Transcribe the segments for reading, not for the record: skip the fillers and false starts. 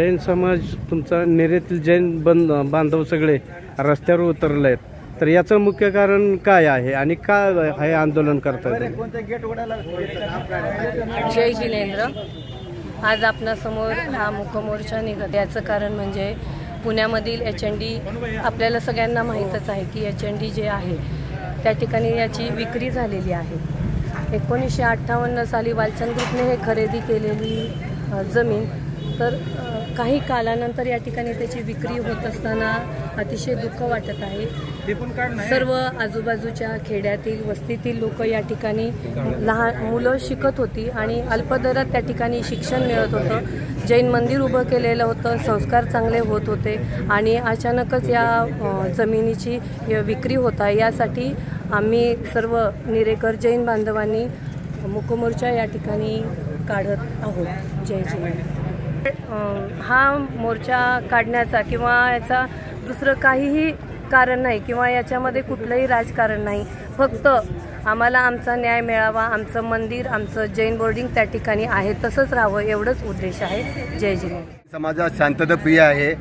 जैन समाज तुमचा नेरेतील जैन बांधव सगळे रस्त्यावर उतरले आहेत, तर याचं मुख्य कारण काय आहे आणि का हे आंदोलन करतात? जय जिनेंद्र. आज आपणासमोर हा मुकमोर्चा निघत, याचं कारण म्हणजे पुण्यामधील HND आपल्याला सगळ्यांना माहीतच आहे की HND जे आहे त्या ठिकाणी याची विक्री झालेली आहे. 1958 साली वालचंद ग्रुपने हे खरेदी केलेली जमीन, तर काही कालानंतर या ठिकाणी त्याची विक्री होत असताना अतिशय दुःख वाटत आहे. सर्व आजूबाजूच्या खेड्यातील वस्तीतील लोक या ठिकाणी लहान मुलं शिकत होती आणि अल्पदरात त्या ठिकाणी शिक्षण मिळत होतं. जैन मंदिर उभं केलेलं होतं, संस्कार चांगले होत होते आणि अचानकच या जमिनीची विक्री होत आहे. यासाठी आम्ही सर्व नेरेकर जैन बांधवांनी मुकमोर्चा या ठिकाणी काढत आहोत. जय जय. हा मोर्चा काढण्याचा किंवा याचा दुसरं काहीही कारण नाही किंवा याच्यामध्ये कुठलंही राजकारण नाही. फक्त आम्हाला आमचा न्याय मिळावा, आमचं मंदिर, आमचं जैन बोर्डिंग त्या ठिकाणी आहे तसंच राहावं, एवढंच उद्देश आहे. जय जय. समाजात शांतता प्रिय आहे,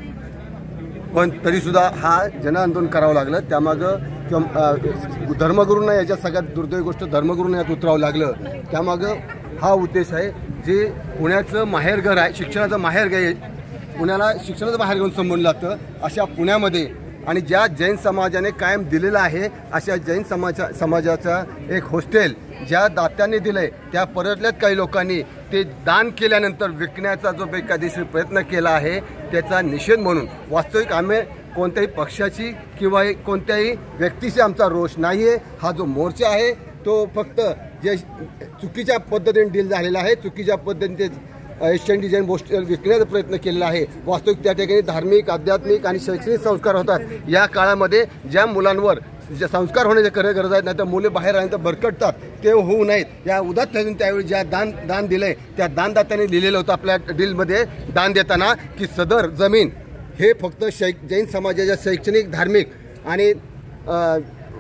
पण तरीसुद्धा हा जनआंदोलन करावं लागलं. त्यामागं किंवा धर्मगुरूंना याच्यात सगळ्यात दुर्दैवी गोष्ट धर्मगुरूंना यात उतरावं लागलं. त्यामागं हा उद्देश आहे. जे पुण्याचं माहेरघर आहे, शिक्षणाचं माहेरघर आहे, पुण्याला शिक्षणाचं माहेर घेऊन संबोधलं जातं, अशा पुण्यामध्ये आणि ज्या जैन समाजाने कायम दिलेलं आहे अशा जैन समाजाचा एक हॉस्टेल ज्या दात्यांनी दिलंय त्या परतल्यात काही लोकांनी ते दान केल्यानंतर विकण्याचा जो बेकायदेशीर प्रयत्न केला आहे त्याचा निषेध म्हणून वास्तविक आम्ही कोणत्याही पक्षाची किंवा कोणत्याही व्यक्तीशी आमचा रोष नाही आहे. हा जो मोर्चा आहे तो फक्त जे चुकीच्या पद्धतीने डील झालेला आहे, चुकीच्या पद्धतीने HND जैन हॉस्टेल विकण्याचा प्रयत्न केलेला आहे. वास्तविक त्या ठिकाणी धार्मिक, आध्यात्मिक आणि शैक्षणिक संस्कार होतात. या काळामध्ये ज्या मुलांवर जे संस्कार होण्याची खरं गरज आहे, नाही तर मुले बाहेर आल्यानंतर भरकटतात, ते होऊ नयेत. या उदात्त त्यावेळी ज्या दान दिलंय त्या दानदात्यांनी लिहिलेलं होतं आपल्या डीलमध्ये दान देताना की सदर जमीन हे फक्त जैन समाजाच्या शैक्षणिक, धार्मिक आणि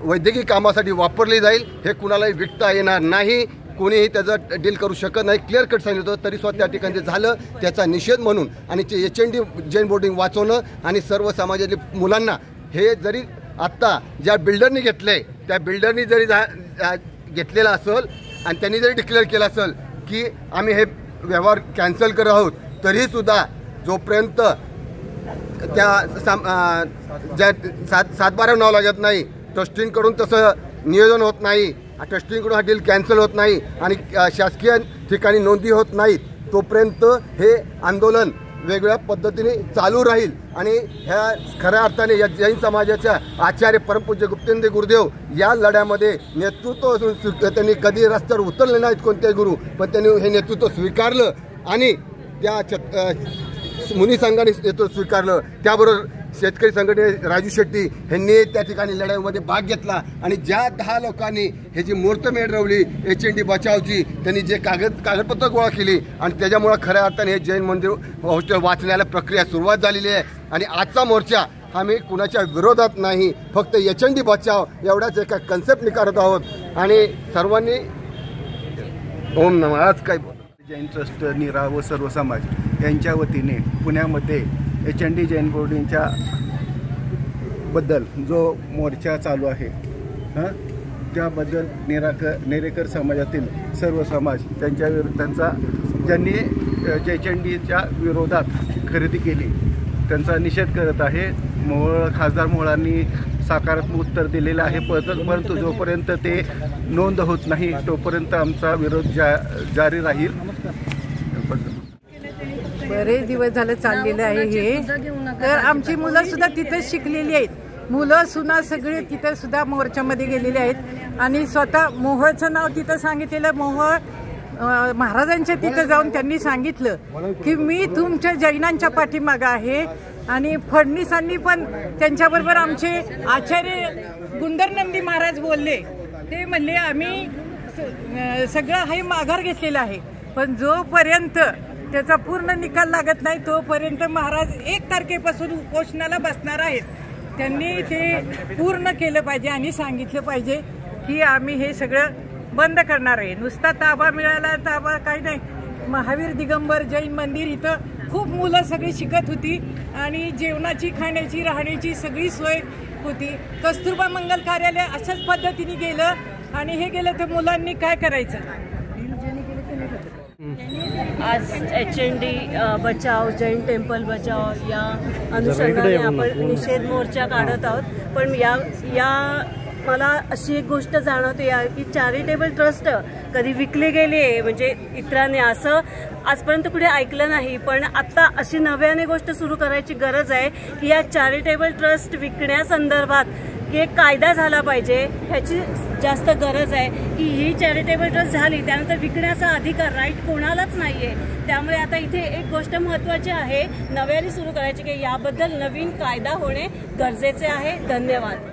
वैद्यकीय कामासाठी वापरली जाईल. हे कुणालाही विकता येणार नाही, कोणीही त्याचं डील करू शकत नाही. क्लिअर कट सांगितलं होतं, तरी सुद्धा त्या ठिकाणी ते झालं. त्याचा निषेध म्हणून आणि ते HND जैन बोर्डिंग वाचवणं आणि सर्व समाजातील मुलांना हे जरी आत्ता ज्या बिल्डरनी घेतलंय त्या बिल्डरनी जरी घेतलेला असेल आणि त्यांनी जरी डिक्लेअर केलं असेल की आम्ही हे व्यवहार कॅन्सल करत आहोत, तरीसुद्धा जोपर्यंत त्या ज्या 7/12 नाव लागत नाही, ट्रस्टींकडून तसं नियोजन होत नाही, ट्रस्टींकडून हा डील कॅन्सल होत नाही आणि शासकीय ठिकाणी नोंदी होत नाहीत, तोपर्यंत हे आंदोलन वेगवेगळ्या पद्धतीने चालू राहील. आणि ह्या खऱ्या अर्थाने या जैन समाजाच्या आचार्य परमपूज्य गुप्तेंद्र गुरुदेव या लढ्यामध्ये नेतृत्व त्यांनी कधी रस्त्यावर उतरले नाहीत कोणत्याही गुरु, पण त्यांनी हे नेतृत्व स्वीकारलं आणि त्या मुनी संघाने नेतृत्व स्वीकारलं. त्याबरोबर शेतकरी संघटने राजू शेट्टी यांनी त्या ठिकाणी लढाईमध्ये भाग घेतला आणि ज्या 10 लोकांनी हे जी मुहूर्तमेढ रवली HND बचावची, त्यांनी जे कागदपत्र गोळा केली आणि त्याच्यामुळे खऱ्या अर्थाने हे जैन मंदिर हॉस्टेल वाचण्याला प्रक्रिया सुरुवात झालेली आहे. आणि आजचा मोर्चा आम्ही कुणाच्या विरोधात नाही, फक्त HND बचाव एवढाच एका कन्सेप्ट करत आहोत. आणि सर्वांनी ओम नमः. आज काय जैन ट्रस्ट निरा व सर्व समाज यांच्या वतीने पुण्यामध्ये HND जैन बोर्डिंगच्या बद्दल जो मोर्चा चालू आहे त्याबद्दल नेरेकर समाजातील सर्व समाज त्यांचा ज्यांनी HNDच्या विरोधात खरेदी केली त्यांचा निषेध करत आहे. खासदार मोहोळांनी सकारात्मक उत्तर दिलेलं आहे, परंतु जोपर्यंत ते नोंद होत नाही तोपर्यंत आमचा विरोध जारी राहील. बरेच दिवस झालं चाललेलं आहे हे. तर आमची मुलं सुद्धा तिथेच शिकलेली आहेत, मुलं सुना सगळे तिथं सुद्धा मोर्चामध्ये गेलेले आहेत आणि स्वतः मोहोळचं नाव तिथं सांगितलेलं. मोहोळ महाराजांच्या तिथं जाऊन त्यांनी सांगितलं की मी तुमच्या जैनांच्या पाठीमागं आहे. आणि फडणवीसांनी पण त्यांच्याबरोबर आमचे आचार्य गुंडरनंदी महाराज बोलले, ते म्हणले आम्ही सगळं हे माघार घेतलेलं आहे, पण जोपर्यंत त्याचा पूर्ण निकाल लागत नाही तोपर्यंत महाराज 1 तारखेपासून उपोषणाला बसणार आहेत. त्यांनी ते पूर्ण केलं पाहिजे आणि सांगितलं पाहिजे की आम्ही हे सगळं बंद करणार आहे. नुसता ताबा मिळाला ताबा काही नाही. महावीर दिगंबर जैन मंदिर इथं खूप मुलं सगळी शिकत होती आणि जेवणाची, खाण्याची, राहण्याची सगळी सोय होती. कस्तुरबा मंगल कार्यालय अशाच पद्धतीने गेलं आणि हे गेलं तर मुलांनी काय करायचं. आज HND बचाव, जैन टेम्पल बचाव या अनुषंगाने आपण निषेध मोर्चा काढत आहोत. पण या मला अशी एक गोष्ट जाणवते की चॅरिटेबल ट्रस्ट कधी विकले गेले म्हणजे इतरांनी असं आजपर्यंत कुठे ऐकलं नाही. पण आता अशी नव्याने गोष्ट सुरू करायची गरज आहे की या चॅरिटेबल ट्रस्ट विकण्यासंदर्भात एक कायदा झाला पाहिजे. ह्याची जास्त गरज आहे की ही चॅरिटेबल ट्रस्ट झाली त्यानंतर विकण्याचा अधिकार राईट कोणालाच नाहीये. त्यामुळे आता इथे एक गोष्ट महत्त्वाची आहे नव्याने सुरू करायची की याबद्दल नवीन कायदा होणे गरजेचे आहे. धन्यवाद.